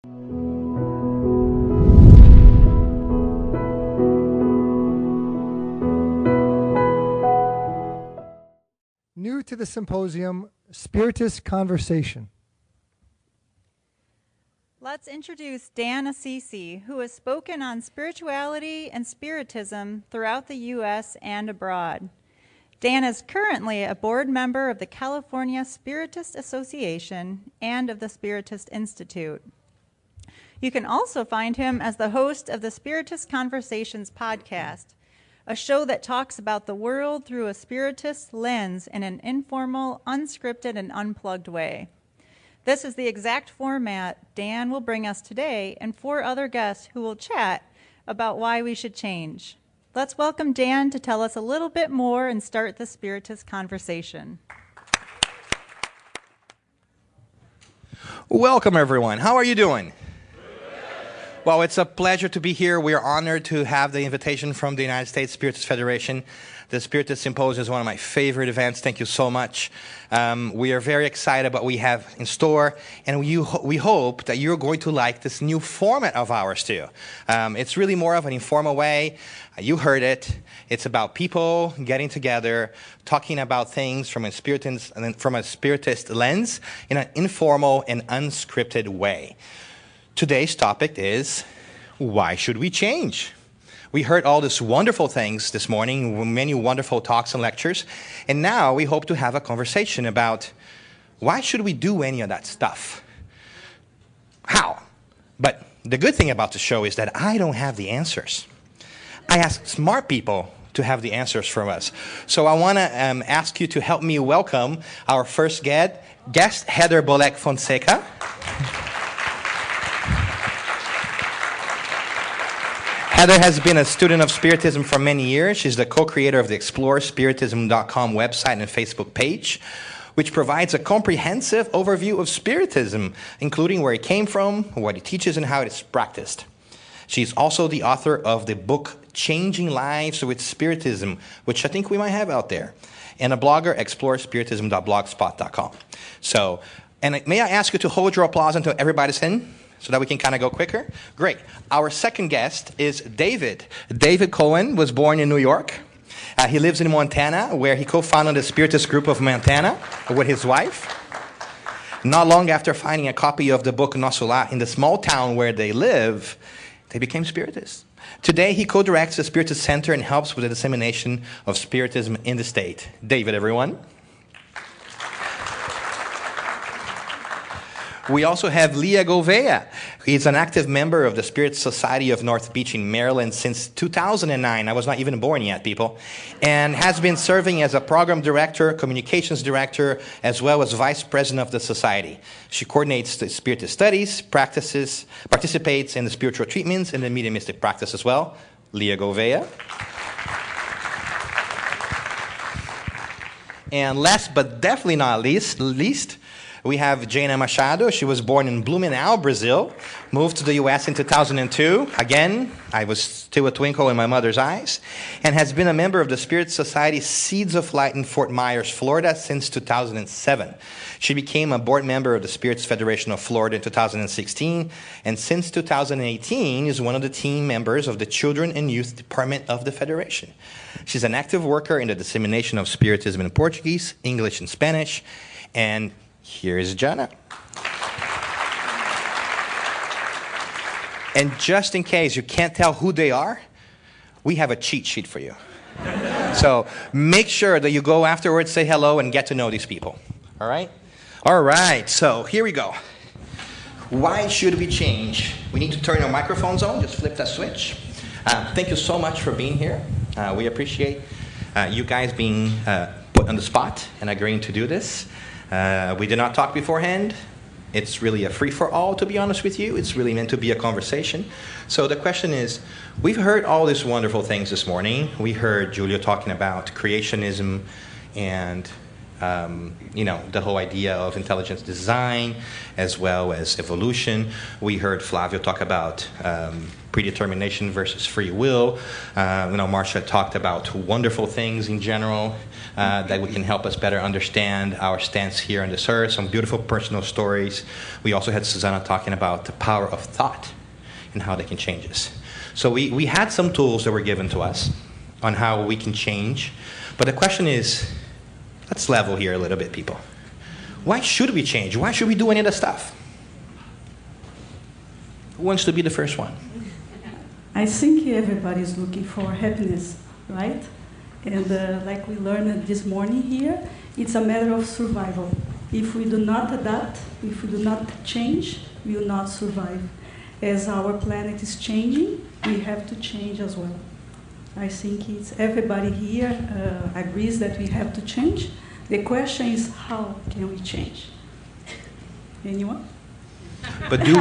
New to the symposium, Spiritist Conversation. Let's introduce Dan ASSISI, who has spoken on spirituality and spiritism throughout the U.S. and abroad. Dan is currently a board member of the California Spiritist Association and of the Spiritist Institute. You can also find him as the host of the Spiritist Conversations podcast, a show that talks about the world through a Spiritist lens in an informal, unscripted, and unplugged way. This is the exact format Dan will bring us today and 4 other guests who will chat about why we should change. Let's welcome Dan to tell us a little bit more and start the Spiritist conversation. Welcome, everyone. How are you doing? Well, it's a pleasure to be here. We are honored to have the invitation from the United States Spiritist Federation. The Spiritist Symposium is one of my favorite events. Thank you so much. We are very excited about what we have in store, and we hope that you're going to like this new format of ours too. It's really more of an informal way. You heard it. It's about people getting together, talking about things from a Spiritist lens in an informal and unscripted way. Today's topic is, why should we change? We heard all these wonderful things this morning, many wonderful talks and lectures, and now we hope to have a conversation about why should we do any of that stuff? How? But the good thing about the show is that I don't have the answers. I ask smart people to have the answers from us. So I want to ask you to help me welcome our first guest, Heather Bolek-Fonseca. Heather has been a student of Spiritism for many years. She's the co-creator of the ExploreSpiritism.com website and Facebook page, which provides a comprehensive overview of Spiritism, including where it came from, what it teaches, and how it is practiced. She's also the author of the book Changing Lives with Spiritism, which I think we might have out there, and a blogger, ExploreSpiritism.blogspot.com. So, and may I ask you to hold your applause until everybody's in? So that we can kind of go quicker? Great. Our second guest is David. David Cohen was born in New York. He lives in Montana, where he co-founded the Spiritist group of Montana with his wife. Not long after finding a copy of the book Nosso Lar in the small town where they live, they became Spiritists. Today, he co-directs the Spiritist Center and helps with the dissemination of Spiritism in the state. David, everyone. We also have Leah Gouveia. He's an active member of the Spirit Society of North Beach in Maryland since 2009. I was not even born yet, people. And has been serving as a program director, communications director, as well as vice president of the society. She coordinates the Spiritist studies, participates in the spiritual treatments, and the mediumistic practice as well. Leah Gouveia. And last but definitely not least, we have JANA Machado. She was born in Blumenau, Brazil, moved to the U.S. in 2002. Again, I was still a twinkle in my mother's eyes, and has been a member of the Spirit Society Seeds of Light in Fort Myers, Florida since 2007. She became a board member of the Spirits Federation of Florida in 2016, and since 2018 is one of the team members of the Children and Youth Department of the Federation. She's an active worker in the dissemination of Spiritism in Portuguese, English, and Spanish, and here is Jana. And just in case you can't tell who they are, we have a cheat sheet for you. So make sure that you go afterwards, say hello, and get to know these people. All right? All right, so here we go. Why should we change? We need to turn our microphones on. Just flip that switch. Thank you so much for being here. We appreciate you guys being put on the spot and agreeing to do this. We did not talk beforehand. It's really a free-for-all, to be honest with you. It's really meant to be a conversation. So the question is, we've heard all these wonderful things this morning. We heard Julia talking about creationism and the whole idea of intelligence design as well as evolution. We heard Flavio talk about predetermination versus free will. Marcia talked about wonderful things in general that we can help us better understand our stance here on this earth, some beautiful personal stories. We also had Susanna talking about the power of thought and how they can change us. So we had some tools that were given to us on how we can change. But the question is, let's level here a little bit, people. Why should we change? Why should we do any of the stuff? Who wants to be the first one? I think everybody's looking for happiness, right? And like we learned this morning here, it's a matter of survival. If we do not adapt, if we do not change, we will not survive. As our planet is changing, we have to change as well. I think everybody here agrees that we have to change. The question is, how can we change? Anyone? But do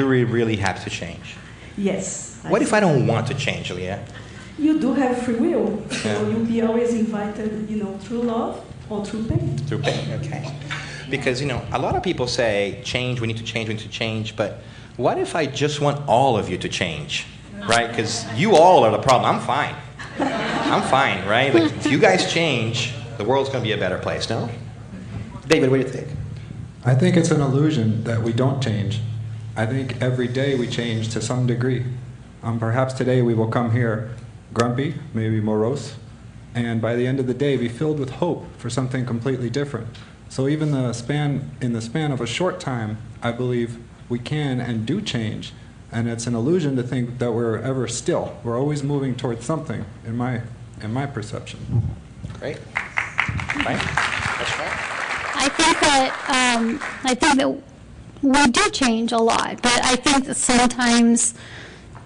we really have to change? Yes. What if I don't want to change, Leah? You do have free will, so you'll be always invited, through love or through pain. Through pain, okay. Because, a lot of people say, we need to change, but what if I just want all of you to change, right? Because you all are the problem. I'm fine. I'm fine, right? Like, if you guys change, the world's going to be a better place, no? David, what do you think? I think it's an illusion that we don't change. I think every day we change to some degree. Perhaps today we will come here grumpy, maybe morose, and by the end of the day be filled with hope for something completely different. So even in the span of a short time, I believe we can and do change. And it's an illusion to think that we're ever still. We're always moving towards something, in my perception. Great. Right? That's right. I think that we do change a lot, but I think that sometimes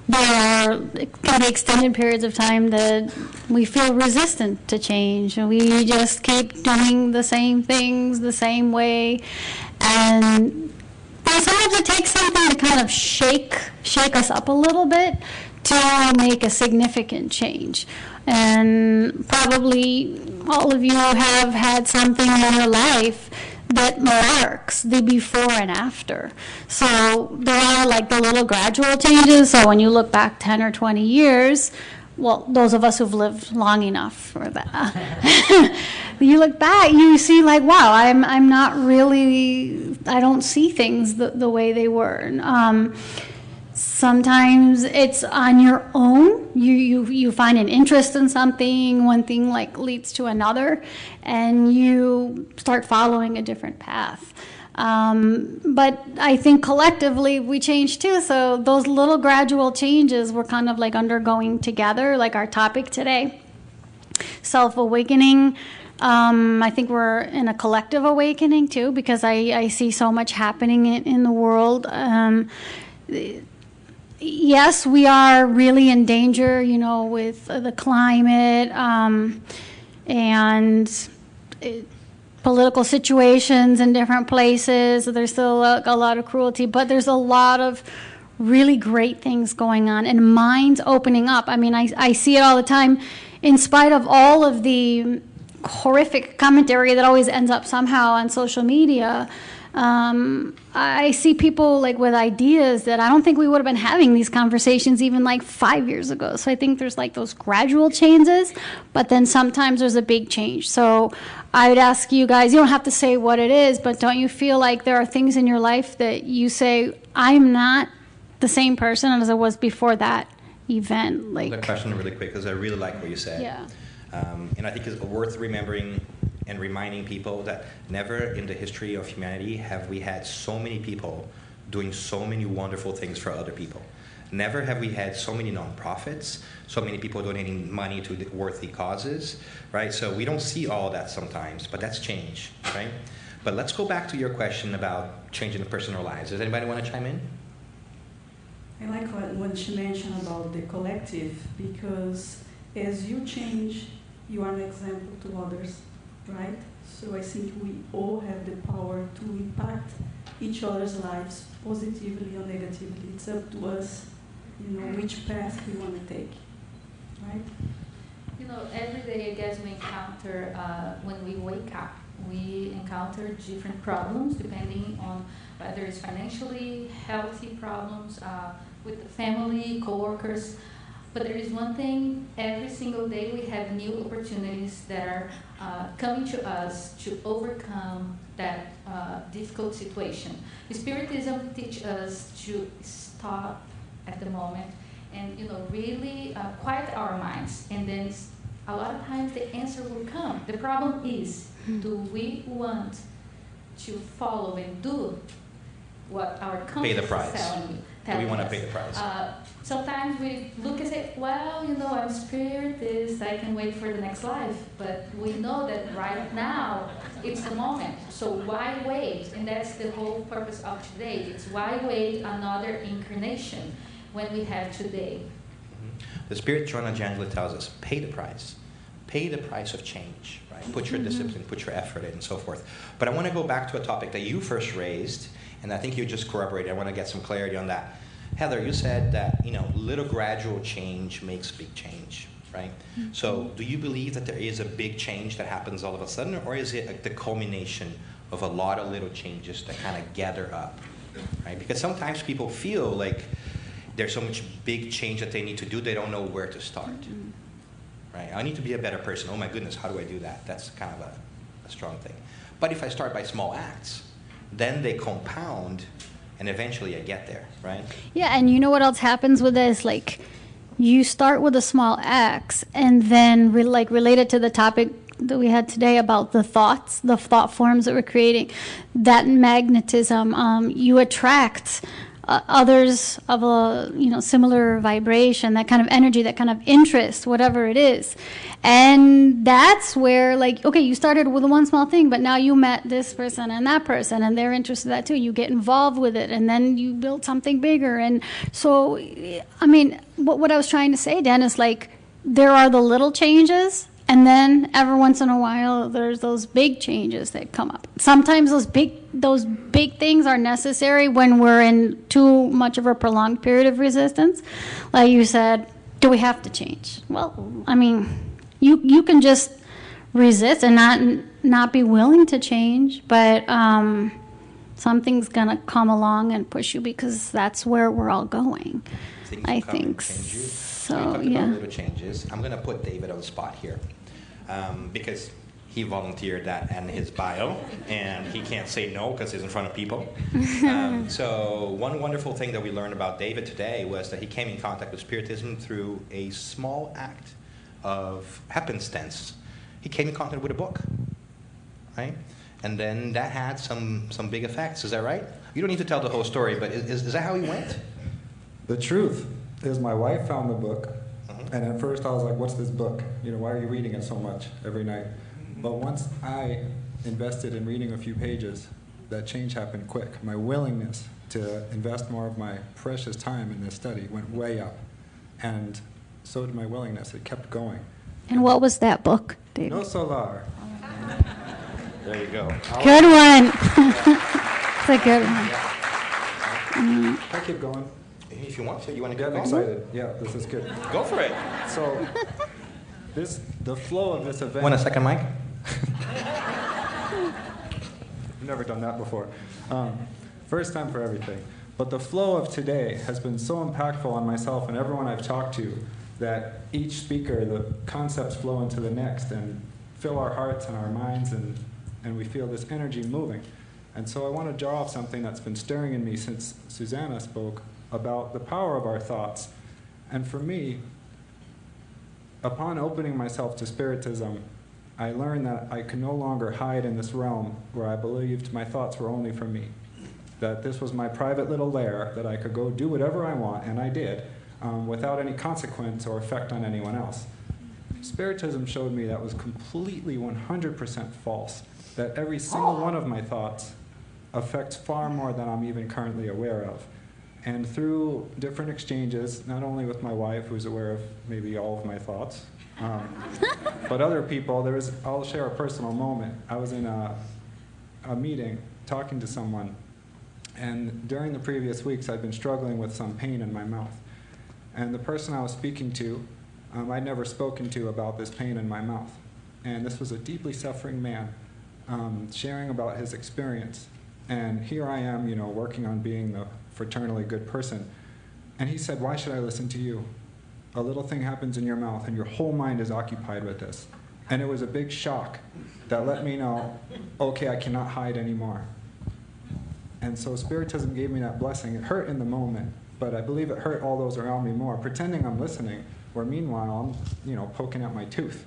there can be extended periods of time that we feel resistant to change, and we just keep doing the same things the same way, and sometimes it takes something to kind of shake us up a little bit to make a significant change. And probably all of you have had something in your life that marks the before and after. So there are like the little gradual changes. So when you look back 10 or 20 years, well, those of us who've lived long enough for that, you look back, you see like, wow, I'm not really, I don't see things the way they were. Sometimes it's on your own. You find an interest in something, one thing like leads to another, and you start following a different path. But I think collectively we change too, so those little gradual changes we're kind of like undergoing together, like our topic today, self-awakening. I think we're in a collective awakening too, because I see so much happening in the world. Yes, we are really in danger, with the climate and political situations in different places. There's still a lot of cruelty, but there's a lot of really great things going on and minds opening up. I mean, I see it all the time. In spite of all of the horrific commentary that always ends up somehow on social media, I see people like with ideas that I don't think we would have been having these conversations even like 5 years ago. So I think there's like those gradual changes, but then sometimes there's a big change. So I would ask you guys, you don't have to say what it is, but don't you feel like there are things in your life that you say, I'm not the same person as I was before that event? Like, the question really quick, because I really like what you said. Yeah. And I think it's worth remembering and reminding people that never in the history of humanity have we had so many people doing so many wonderful things for other people. Never have we had so many nonprofits, so many people donating money to worthy causes, right? So we don't see all that sometimes, but that's change, right? But let's go back to your question about changing the personal lives. Does anybody want to chime in? I like when she mentioned about the collective, because as you change, you are an example to others, right? So I think we all have the power to impact each other's lives positively or negatively. It's up to us, which path we want to take, right? You know, every day, I guess, we encounter, when we wake up, we encounter different problems depending on whether it's financially healthy problems with the family, coworkers. But there is one thing, every single day we have new opportunities that are coming to us to overcome that difficult situation. Spiritism teaches us to stop at the moment and, you know, really quiet our minds. And then a lot of times the answer will come. The problem is, do we want to follow and do what our conscience is telling you? We want to pay the price. Sometimes we look and say, well, you know, I'm spiritist, I can wait for the next life. But we know that right now, it's the moment. So why wait? And that's the whole purpose of today. It's why wait another incarnation when we have today. The Spirit Joanna Jangela tells us, pay the price. Pay the price of change, right? Put your discipline, put your effort in, and so forth. But I want to go back to a topic that you first raised, and I think you just corroborated. I want to get some clarity on that. Heather, you said that, you know, little gradual change makes big change, right? So do you believe that there is a big change that happens all of a sudden, or is it like the culmination of a lot of little changes that kind of gather up, right? Because sometimes people feel like there's so much big change that they need to do, they don't know where to start, right? I need to be a better person. Oh my goodness, how do I do that? That's kind of a strong thing. But if I start by small acts, then they compound, and eventually I get there, right? Yeah, and you know what else happens with this? Like, you start with a small X, and then related to the topic that we had today about the thoughts, the thought forms that we're creating, that magnetism, you attract others of a similar vibration, that kind of energy, that kind of interest, whatever it is. And that's where, like, okay, you started with one small thing, but now you met this person and that person, and they're interested in that too. You get involved with it, and then you build something bigger. And so, I mean, what I was trying to say, Dan, is like, there are the little changes, and then every once in a while, there's those big changes that come up. Sometimes those big things are necessary when we're in too much of a prolonged period of resistance. Like you said, do we have to change? Well, I mean, you can just resist and not be willing to change, but something's gonna come along and push you, because that's where we're all going. I think. So, yeah. About little changes. I'm going to put David on the spot here because he volunteered that in his bio, and he can't say no because he's in front of people. So one wonderful thing that we learned about David today was that he came in contact with Spiritism through a small act of happenstance. He came in contact with a book, right? And then that had some big effects. Is that right? You don't need to tell the whole story, but is that how he went? The truth is, my wife found the book, and at first I was like, what's this book? You know, why are you reading it so much every night? But once I invested in reading a few pages, that change happened quick. My willingness to invest more of my precious time in this study went way up, and so did my willingness. It kept going. And what was that book, David? No Solar. There you go. Good one. It's a good one. I keep going. If you want to, you want to get excited. Yeah, this is good. Go for it. So, the flow of this event. Want a second mic? I've never done that before. First time for everything. But the flow of today has been so impactful on myself and everyone I've talked to, that each speaker, the concepts flow into the next and fill our hearts and our minds, and we feel this energy moving. And so I want to draw off something that's been stirring in me since Susanna spoke about the power of our thoughts. And for me, upon opening myself to Spiritism, I learned that I could no longer hide in this realm where I believed my thoughts were only for me. That this was my private little lair, that I could go do whatever I want, and I did, without any consequence or effect on anyone else. Spiritism showed me that was completely 100% false, that every single one of my thoughts affects far more than I'm even currently aware of. And through different exchanges, not only with my wife, who's aware of maybe all of my thoughts, but other people, I'll share a personal moment. I was in a meeting talking to someone, and during the previous weeks, I'd been struggling with some pain in my mouth. And the person I was speaking to I'd never spoken to about this pain in my mouth. And this was a deeply suffering man sharing about his experience. And here I am, you know, working on being the fraternally good person. And he said, why should I listen to you? A little thing happens in your mouth and your whole mind is occupied with this. And it was a big shock that let me know, okay, I cannot hide anymore. And so Spiritism gave me that blessing. It hurt in the moment, but I believe it hurt all those around me more, pretending I'm listening, where meanwhile I'm, you know, poking at my tooth.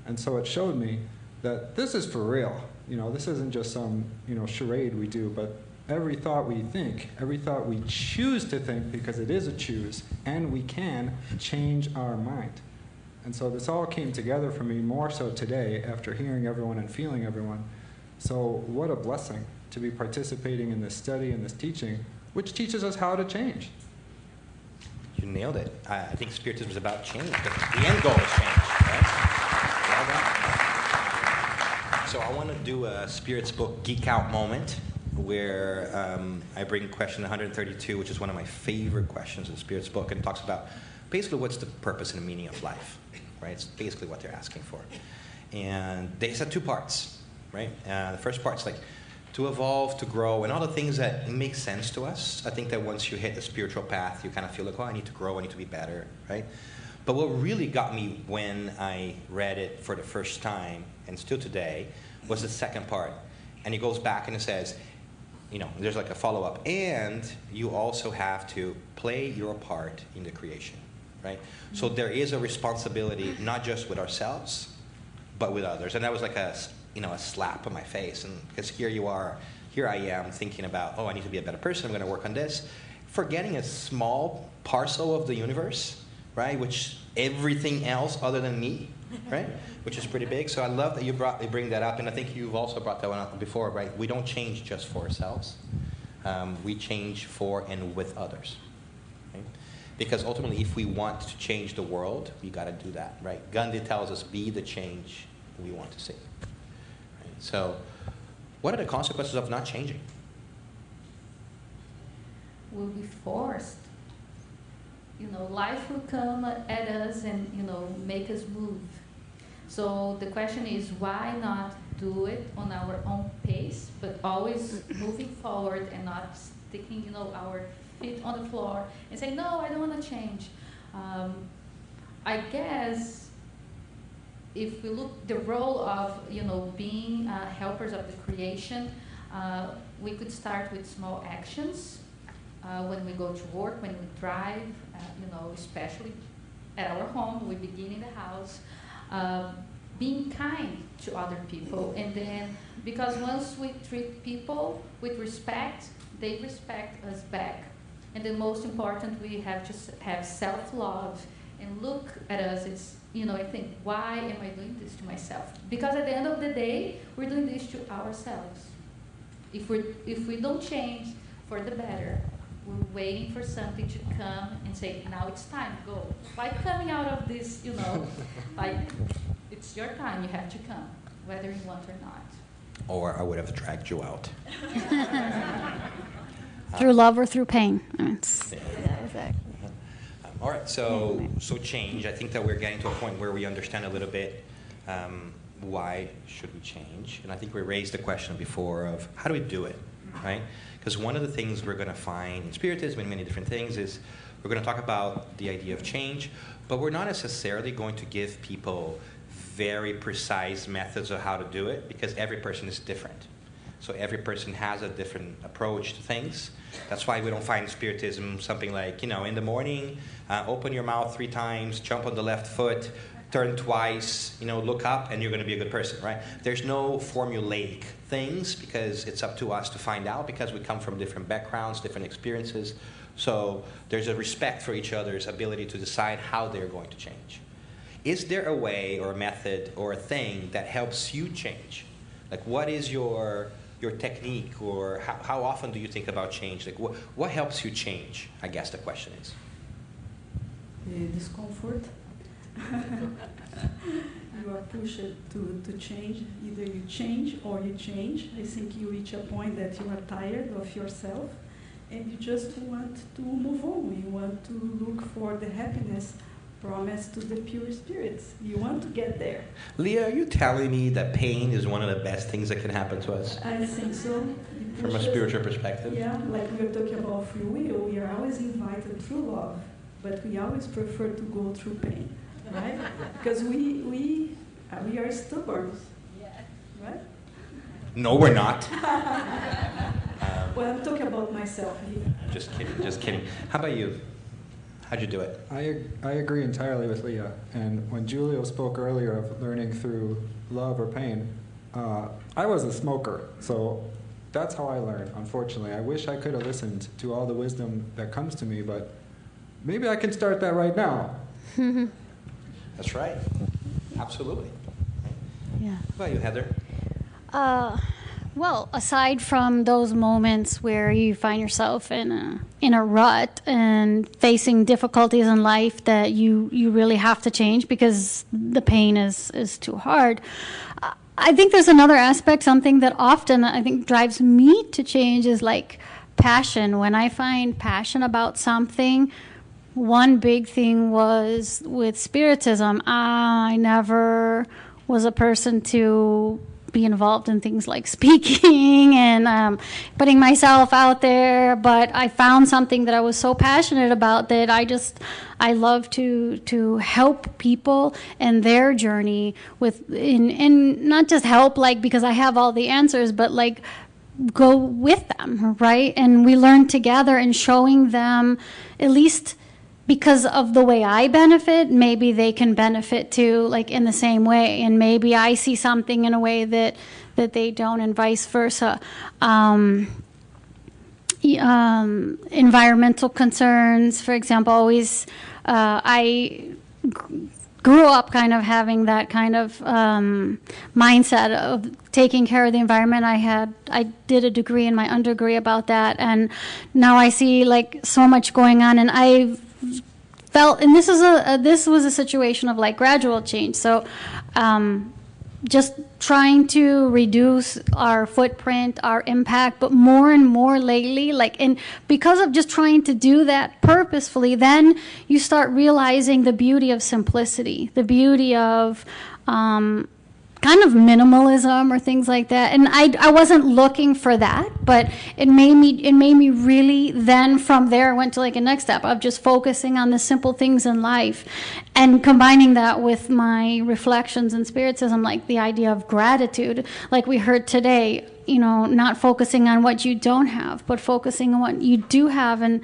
And so it showed me that this is for real. You know, this isn't just some, you know, charade we do, but every thought we think, every thought we choose to think, because it is a choose, and we can change our mind. And so this all came together for me more so today after hearing everyone and feeling everyone. So what a blessing to be participating in this study and this teaching, which teaches us how to change. You nailed it. I think Spiritism is about change. The end goal is change, right? Well done. So I want to do a Spirit's Book Geek Out moment where I bring question 132, which is one of my favorite questions in the Spirit's Book, and it talks about basically what's the purpose and the meaning of life, right? It's basically what they're asking for. And they said two parts, right? The first part's like to evolve, to grow, and all the things that make sense to us. I think that once you hit the spiritual path, you kind of feel like, oh, I need to grow, I need to be better, right? But what really got me when I read it for the first time, and still today, was the second part. And it goes back and it says, you know, there's like a follow-up, and you also have to play your part in the creation, right? So there is a responsibility, not just with ourselves, but with others. And that was like a, you know, a slap on my face. And because here you are, here I am thinking about, oh, I need to be a better person, I'm going to work on this. Forgetting a small parcel of the universe, right? Which everything else other than me, right? Which is pretty big. So I love that you bring that up. And I think you've also brought that one up before, right? We don't change just for ourselves. We change for and with others. Right? Because ultimately, if we want to change the world, we got to do that, right? Gandhi tells us, be the change we want to see. Right? So what are the consequences of not changing? We'll be forced. You know, life will come at us and, you know, make us move. So the question is, why not do it on our own pace, but always moving forward and not sticking, you know, our feet on the floor and say, no, I don't want to change. I guess if we look the role of, you know, being helpers of the creation, we could start with small actions. When we go to work, when we drive, you know, especially at our home, we begin in the house, being kind to other people. And then, because once we treat people with respect, they respect us back. And the most important, we have to have self-love and look at us as, you know, I think, why am I doing this to myself? Because at the end of the day, we're doing this to ourselves. If we don't change for the better, we're waiting for something to come and say, now it's time, go. Like coming out of this, you know, like it's your time, you have to come, whether you want or not. Or I would have dragged you out. Through love or through pain. Yeah, exactly. All right, so change. I think that we're getting to a point where we understand a little bit why should we change. And I think we raised the question before of how do we do it, right? Because one of the things we're going to find in Spiritism and many different things is we're going to talk about the idea of change, but we're not necessarily going to give people very precise methods of how to do it, because every person is different. So every person has a different approach to things. That's why we don't find in Spiritism something like, you know, in the morning, open your mouth 3 times, jump on the left foot, turn twice, you know, look up, and you're going to be a good person, right? There's no formulaic things, because it's up to us to find out, because we come from different backgrounds, different experiences. So there's a respect for each other's ability to decide how they're going to change. Is there a way or a method or a thing that helps you change? Like, what is your technique, or how often do you think about change? Like, what helps you change, I guess the question is. Discomfort. You are pushed to change. Either you change or you change. I think you reach a point that you are tired of yourself and you just want to move on. You want to look for the happiness promise to the pure spirits. You want to get there. Leah, are you telling me that pain is one of the best things that can happen to us? I think so. From a spiritual perspective? Yeah, like we were talking about free will, we are always invited through love, but we always prefer to go through pain, right? Because we are stubborn, right? No, we're not. Well, I'm talking about myself here. Just kidding, just kidding. How about you? How'd you do it? I agree entirely with Leah. And when Julio spoke earlier of learning through love or pain, I was a smoker, so that's how I learned, unfortunately. I wish I could have listened to all the wisdom that comes to me, but maybe I can start that right now. That's right. Absolutely. Yeah. How about you, Heather? Well, aside from those moments where you find yourself in a rut and facing difficulties in life that you really have to change because the pain is too hard, I think there's another aspect, something that often I think drives me to change is like passion. When I find passion about something, one big thing was with Spiritism. I never was a person to be involved in things like speaking and putting myself out there, but I found something that I was so passionate about that I love to help people in their journey and not just help like because I have all the answers, but like go with them, right? And we learn together and showing them at least because of the way I benefit, maybe they can benefit too, like in the same way. And maybe I see something in a way that they don't, and vice versa. Environmental concerns, for example, always, I grew up kind of having that kind of mindset of taking care of the environment. I did a degree in my underdegree about that, and now I see like so much going on, and I've felt, and this was a situation of like gradual change. So just trying to reduce our footprint, our impact, but more and more lately, like, and because of just trying to do that purposefully, then you start realizing the beauty of simplicity, the beauty of kind of minimalism or things like that. And I wasn't looking for that, but it made me really, then from there I went to like a next step of just focusing on the simple things in life and combining that with my reflections in Spiritism, like the idea of gratitude, like we heard today, you know, not focusing on what you don't have, but focusing on what you do have. And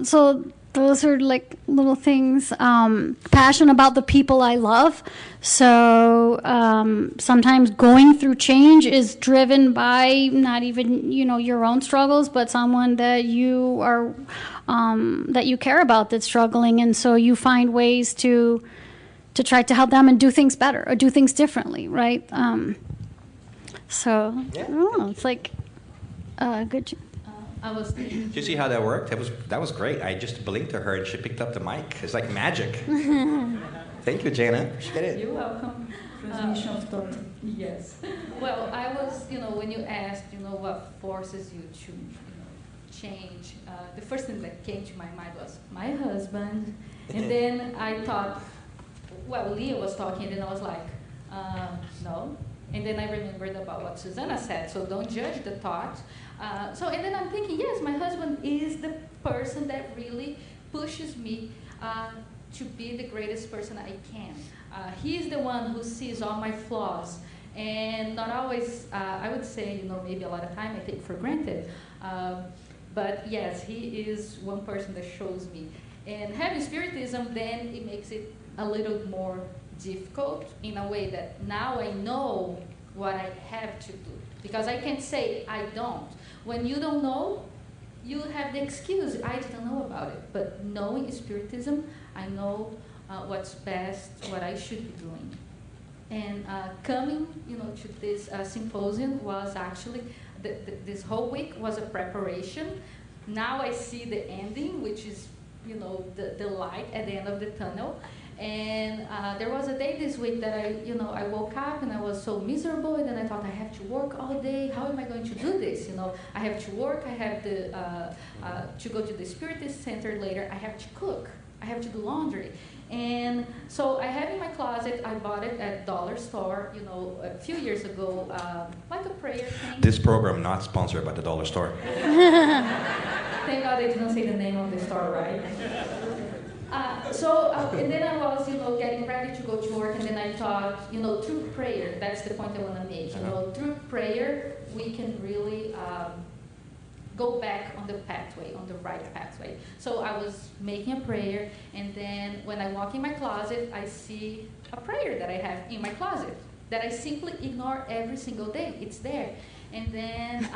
so those are like little things. Passion about the people I love. So sometimes going through change is driven by not even, you know, your own struggles, but someone that you are that you care about that's struggling, and so you find ways to try to help them and do things better or do things differently, right? So yeah. I don't know. It's like good. I was thinking. Did you see how that worked? That was great. I just blinked to her and she picked up the mic. It's like magic. Thank you, Jana. Appreciate it. You're welcome. Transmission of thought. Yes. Well, I was, you know, when you asked, you know, what forces you to, change, the first thing that came to my mind was my husband. And then I thought, well, Leah was talking, and then I was like, no. And then I remembered about what Susanna said, so don't judge the thought. And then I'm thinking, yes, my husband is the person that really pushes me to be the greatest person I can. He's the one who sees all my flaws, and not always, I would say, you know, maybe a lot of time I take for granted. But yes, he is one person that shows me. And having Spiritism, then it makes it a little more difficult in a way that now I know what I have to do. Because I can't say I don't. When you don't know, you have the excuse, I didn't know about it. But knowing Spiritism, I know what's best, what I should be doing. And coming, you know, to this symposium was actually, this whole week was a preparation. Now I see the ending, which is, you know, the light at the end of the tunnel. And there was a day this week that I woke up and I was so miserable, and then I thought I have to work all day. How am I going to do this? You know, I have to work. I have to go to the Spiritist Center later. I have to cook. I have to do laundry. And so I have in my closet, I bought it at dollar store, you know, a few years ago, like a prayer thing. This program not sponsored by the dollar store. Thank God they didn't say the name of the store, right? And then I was, you know, getting ready to go to work, and then I thought, you know, through prayer, that's the point I want to make. You know, through prayer, we can really go back on the pathway, on the right pathway. So I was making a prayer, and then when I walk in my closet, I see a prayer that I have in my closet that I simply ignore every single day. It's there. And then,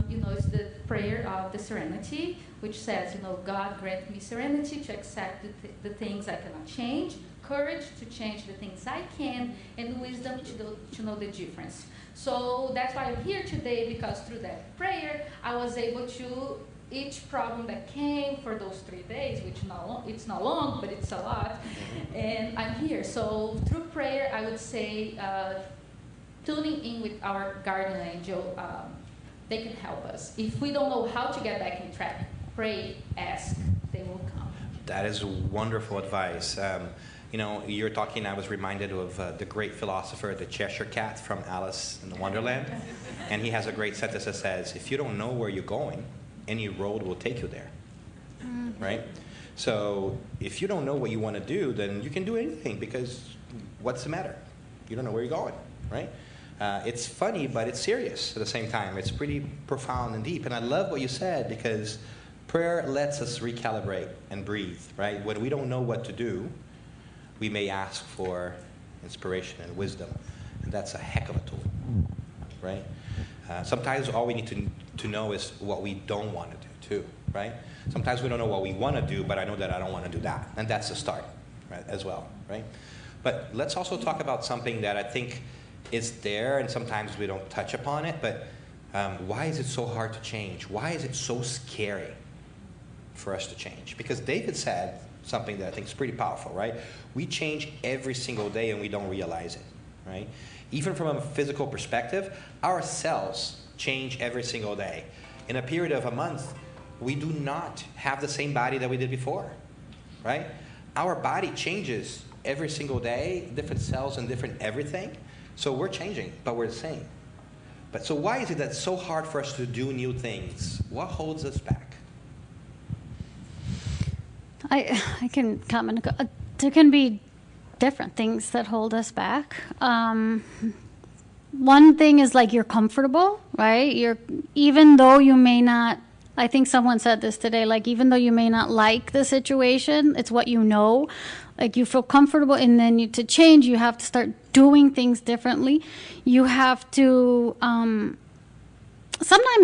you know, it's the prayer of the serenity, which says, you know, God grant me serenity to accept the things I cannot change, courage to change the things I can, and wisdom to know the difference. So that's why I'm here today, because through that prayer, I was able to, each problem that came for those 3 days, which it's not long, but it's a lot, and I'm here. So through prayer, I would say, tuning in with our guardian angel, they can help us. If we don't know how to get back in track, pray, ask, they will come. That is wonderful advice. You know, you're talking, I was reminded of the great philosopher, the Cheshire Cat from Alice in Wonderland. And he has a great sentence that says, if you don't know where you're going, any road will take you there, right? So if you don't know what you want to do, then you can do anything, because what's the matter? You don't know where you're going, right? It's funny, but it's serious at the same time. It's pretty profound and deep. And I love what you said, because prayer lets us recalibrate and breathe, right? When we don't know what to do, we may ask for inspiration and wisdom. And that's a heck of a tool, right? Sometimes all we need to know is what we don't want to do, too, right? Sometimes we don't know what we want to do, but I know that I don't want to do that. And that's the start, right, as well, right? But let's also talk about something that I think is there, and sometimes we don't touch upon it, but why is it so hard to change? Why is it so scary for us to change? Because David said something that I think is pretty powerful, right? We change every single day and we don't realize it, right? Even from a physical perspective, our cells change every single day. In a period of a month, we do not have the same body that we did before, right? Our body changes every single day, different cells and different everything. So we're changing, but we're the same. But so why is it that it's so hard for us to do new things? What holds us back? I can comment. There can be different things that hold us back. One thing is like you're comfortable, right? Even though you may not, I think someone said this today, like even though you may not like the situation, it's what you know. Like you feel comfortable, and then to change, you have to start doing things differently. You have to, sometimes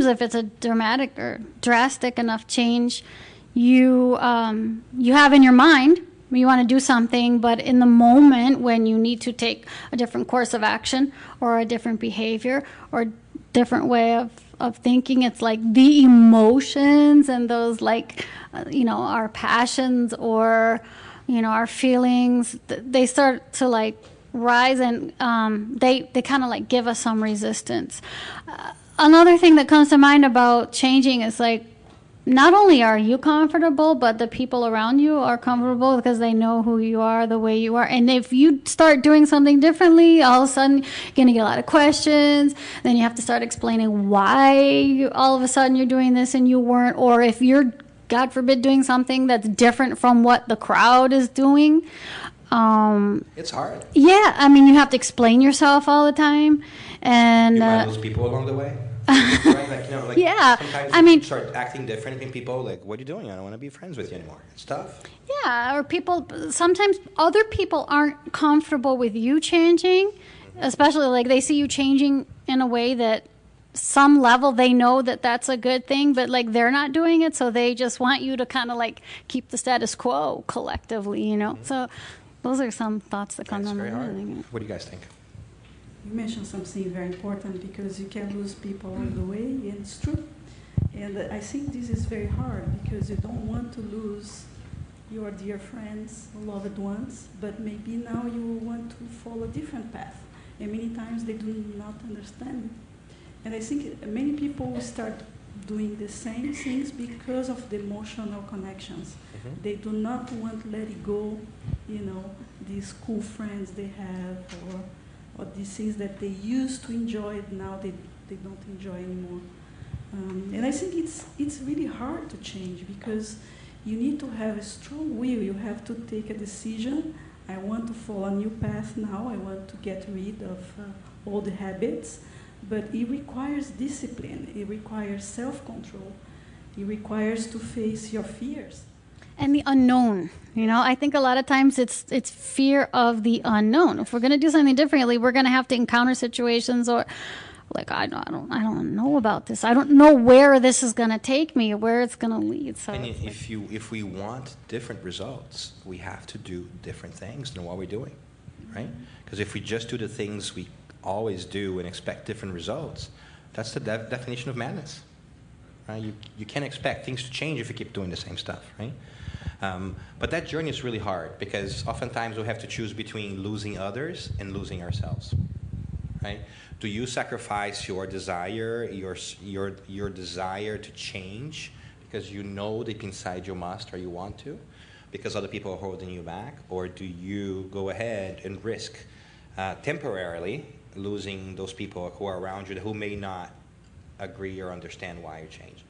if it's a dramatic or drastic enough change, you have in your mind, you want to do something, but in the moment when you need to take a different course of action or a different behavior or different way of thinking, it's like the emotions and those like, our passions or, our feelings, they start to like rise, and they kind of like give us some resistance. Another thing that comes to mind about changing is like, not only are you comfortable, but the people around you are comfortable because they know who you are, the way you are. And if you start doing something differently, all of a sudden you're going to get a lot of questions. Then you have to start explaining why all of a sudden you're doing this and you weren't. Or if you're, God forbid, doing something that's different from what the crowd is doing. It's hard. Yeah, I mean, you have to explain yourself all the time. And you might lose people along the way. Right? Like, yeah, sometimes I mean, start acting different, and people like, what are you doing? I don't want to be friends with you anymore. It's tough. Yeah, or sometimes other people aren't comfortable with you changing, especially like they see you changing in a way that some level they know that that's a good thing, but like they're not doing it, so they just want you to kind of like keep the status quo collectively, Mm-hmm. So those are some thoughts that come to mind. What do you guys think? You mentioned something very important, because you can lose people along the way, and it's true. And I think this is very hard, because you don't want to lose your dear friends, loved ones, but maybe now you want to follow a different path. And many times they do not understand. And I think many people start doing the same things because of the emotional connections. They do not want to let it go, you know, these cool friends they have, or these things that they used to enjoy, now they don't enjoy anymore. And I think it's really hard to change, because you need to have a strong will. You have to take a decision. I want to follow a new path now. I want to get rid of old habits. But it requires discipline. It requires self-control. It requires to face your fears. And the unknown, you know, I think a lot of times it's fear of the unknown. If we're going to do something differently, we're going to have to encounter situations, or like, I don't know about this. I don't know where this is going to take me, or where it's going to lead. So and if we want different results, we have to do different things than what we're doing, right? Because if we just do the things we always do and expect different results, that's the definition of madness, right? You can't expect things to change if you keep doing the same stuff, right? But that journey is really hard, because oftentimes we have to choose between losing others and losing ourselves, right? Do you sacrifice your desire, your desire to change, because you know deep inside you must or you want to, because other people are holding you back? Or do you go ahead and risk temporarily losing those people who are around you who may not agree or understand why you're changing?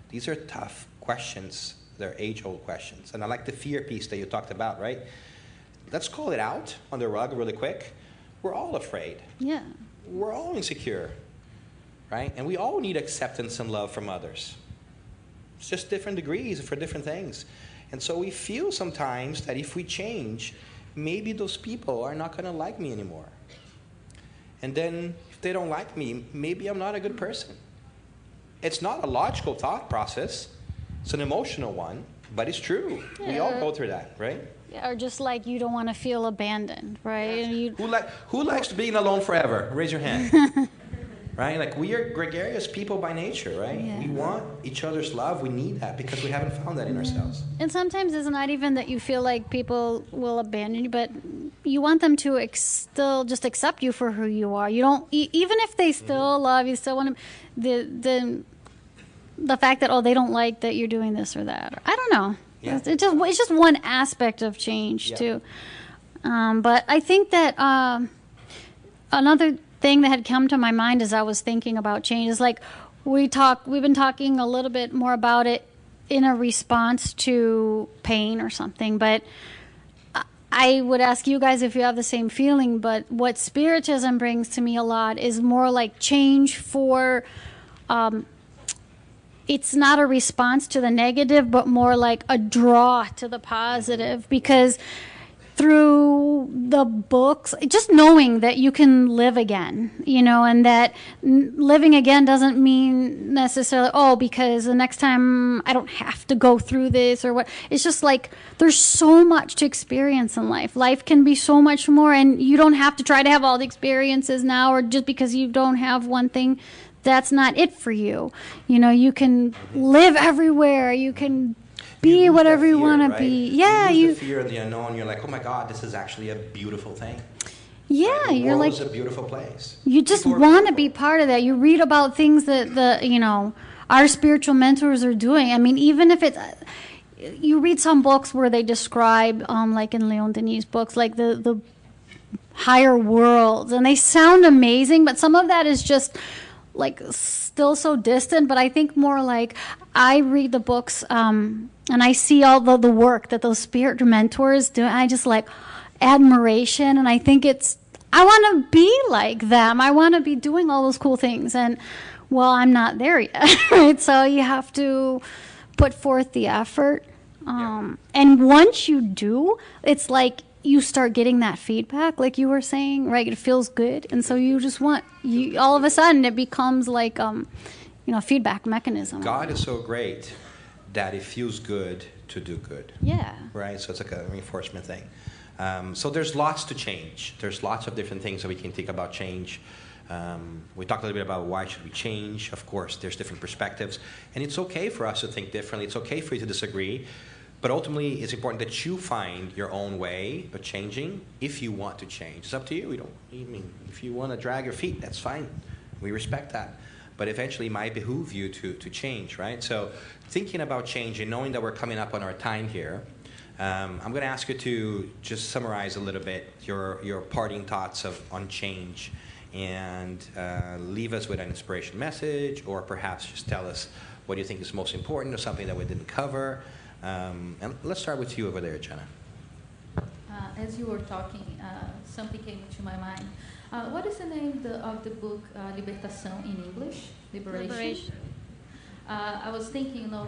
These are tough questions. They're age-old questions. And I like the fear piece that you talked about, right? Let's call it out on the rug really quick. We're all afraid. yeah. We're all insecure, right? And we all need acceptance and love from others. It's just different degrees for different things. And so we feel sometimes that if we change, maybe those people are not going to like me anymore. And then if they don't like me, maybe I'm not a good person. It's not a logical thought process. It's an emotional one, but it's true. Yeah. We all go through that, right? Or just like you don't want to feel abandoned, right? Yes. Who likes being alone forever? Raise your hand. Right? Like, we are gregarious people by nature, right? Yeah. We want each other's love. We need that because we haven't found that in ourselves. And sometimes it's not even that you feel like people will abandon you, but you want them to still just accept you for who you are. You don't, even if they still love you, still want to, the fact that, oh, they don't like that you're doing this or that. Or, I don't know. Yeah. It's just one aspect of change, too. But I think that another thing that had come to my mind as I was thinking about change is, like, we've been talking a little bit more about it in a response to pain or something, but I would ask you guys if you have the same feeling. But what Spiritism brings to me a lot is more like change for it's not a response to the negative, but more like a draw to the positive. Because through the books, just knowing that you can live again, you know, and that living again doesn't mean necessarily, oh, because the next time I don't have to go through this or what. It's just like there's so much to experience in life. Life can be so much more, and you don't have to try to have all the experiences now, or just because you don't have one thing, that's not it for you. You know, you can live everywhere. You can be whatever you want to be. Yeah, you lose the fear of the unknown. You're like, oh my God, this is actually a beautiful thing. Yeah, right? The you're world like, is a beautiful place. You just want to be part of that. You read about things that our spiritual mentors are doing. I mean, even if it's, you read some books where they describe, like in Leon Denis' books, like the higher worlds, and they sound amazing, but some of that is just like still so distant. But I think more like, I read the books and I see all the work that those spirit mentors do, and I just like admiration, and I think I want to be like them. I want to be doing all those cool things, and well, I'm not there yet. Right? So you have to put forth the effort, and once you do, it's like you start getting that feedback, like you were saying, right? It feels good, and so you just all of a sudden it becomes like a feedback mechanism. God is so great that it feels good to do good. Yeah. Right? So it's like a reinforcement thing. So there's lots to change. There's lots of different things that we can think about change. We talked a little bit about why should we change. Of course, there's different perspectives, and it's okay for us to think differently. It's okay for you to disagree. But ultimately, it's important that you find your own way of changing if you want to change. It's up to you. If you want to drag your feet, that's fine. We respect that. but eventually it might behoove you to change, right? So thinking about change and knowing that we're coming up on our time here, I'm going to ask you to just summarize a little bit your parting thoughts on change, and leave us with an inspiration message, or perhaps just tell us what you think is most important or something that we didn't cover. And let's start with you over there, Jana. As you were talking, something came into my mind. What is the name of the book, Libertação in English? Liberation. I was thinking of...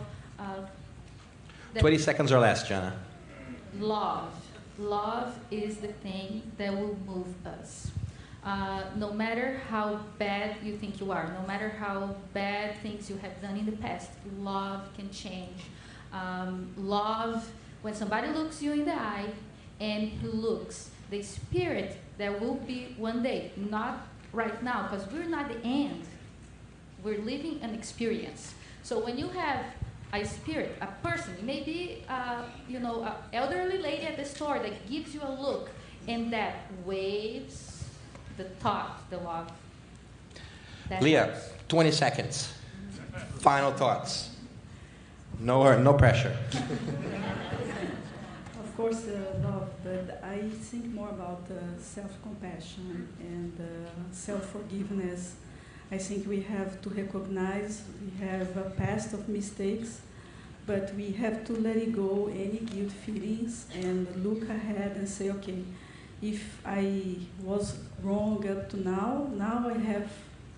20 seconds or less, Jana. Love. Love is the thing that will move us. No matter how bad you think you are, no matter how bad things you have done in the past, love can change. Love, when somebody looks you in the eye and he looks the spirit that will be one day, not right now, because we're not the end. We're living an experience. So when you have a spirit, a person, maybe an elderly lady at the store that gives you a look and that waves the thought, the love. Leah, 20 seconds. Final thoughts. No pressure. Of course, love, but I think more about self-compassion and self-forgiveness. I think we have to recognize we have a past of mistakes, but we have to let it go, any guilt feelings, and look ahead and say, okay, if I was wrong up to now I have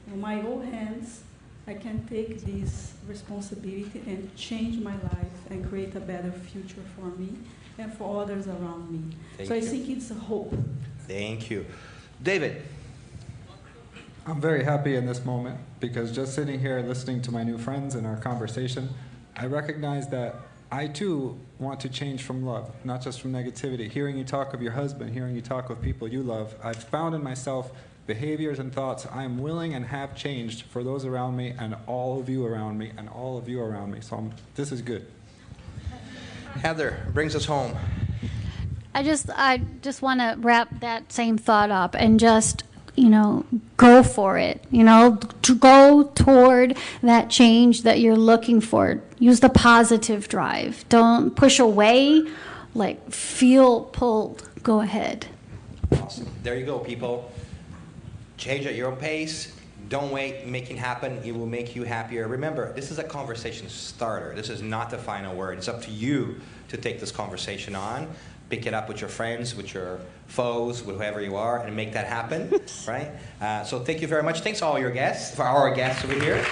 in my own hands, I can take this responsibility and change my life and create a better future for me and for others around me. Thank so you. I think it's a hope. Thank you. David. I'm very happy in this moment because just sitting here listening to my new friends and our conversation, I recognize that I too want to change from love, not just from negativity. Hearing you talk of your husband, hearing you talk of people you love, I've found in myself behaviors and thoughts I am willing and have changed for those around me and all of you around me and all of you around me. So this is good. Heather brings us home. I just want to wrap that same thought up and just, go for it, to go toward that change that you're looking for. Use the positive drive. Don't push away, feel pulled. Go ahead. Awesome. There you go, people. Change at your own pace. Don't wait. Make it happen. It will make you happier. Remember, this is a conversation starter. This is not the final word. It's up to you to take this conversation on. Pick it up with your friends, with your foes, with whoever you are, and make that happen, right? So thank you very much. Thanks to all your guests, for our guests over here.